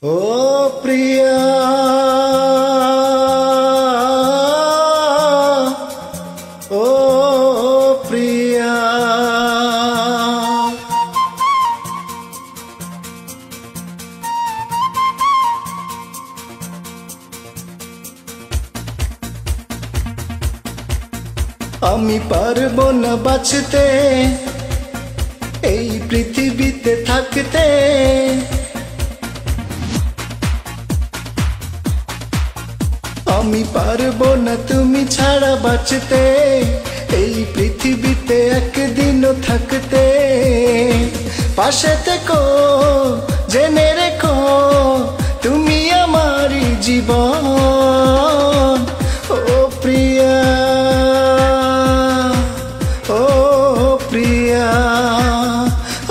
ओ प्रिया ओ प्रिया आमी पारबो ना बाँचते এই পৃথিবীতে থাকতে আমি পারবো না তুমি ছাড়া বাঁচতে এই পৃথিবীতে একদিনও থাকতে পাশে থেকো জেনে রেখো তুমি আমারই জীবন ও প্রিয়া ও প্রিয়া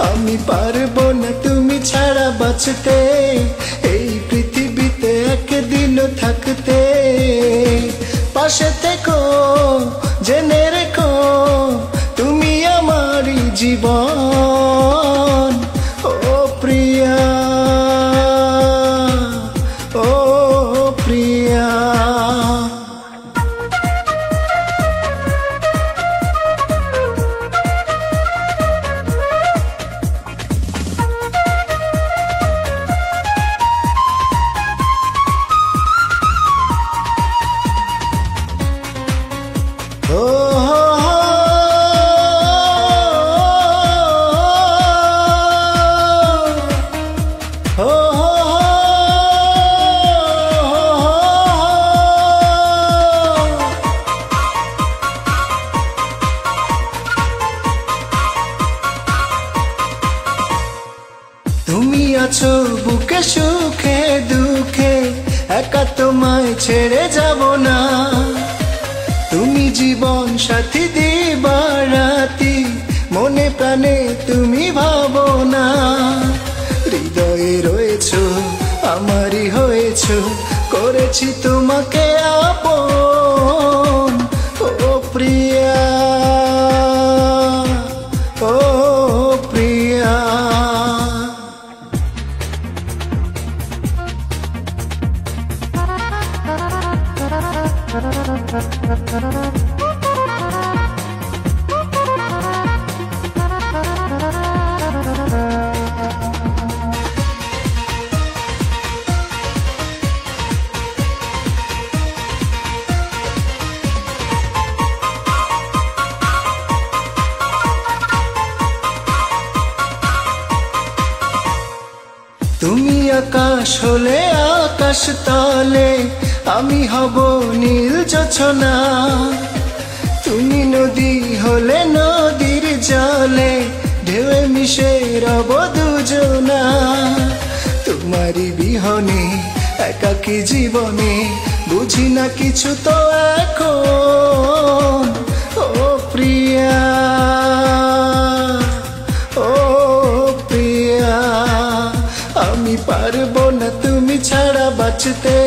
আমি পারবো না তুমি ছাড়া বাঁচতে এই পৃথিবীতে একদিনও থাকতে পাশে থেকো জেনে রেখো তুমি আমারই জীবন ও প্রিয়া ও প্রিয়া তুমি আছো বুকে সুখে দুঃখে একা তোমায় ছেড়ে যাব না তুমি জীবন সাথী দিবারাতি মনে প্রাণে তুমি ভাবো না হৃদয়ে রয়েছো আমারই হয়েছো করেছি তোমাকে আপন ও প্রিয়া ও প্রিয়া তুমি আকাশ হলে আকাশ তলে আমি হব নীল জোছনা তুমি নদী হলে নদীর জলে ঢেউয়ে মিশে রব দুজনা তোমারই বিহনে একাকী জীবনে বুঝি না কিছু তো এখন ও প্রিয়া ও প্রিয়া আমি পারবো না তুমি ছাড়া বাঁচতে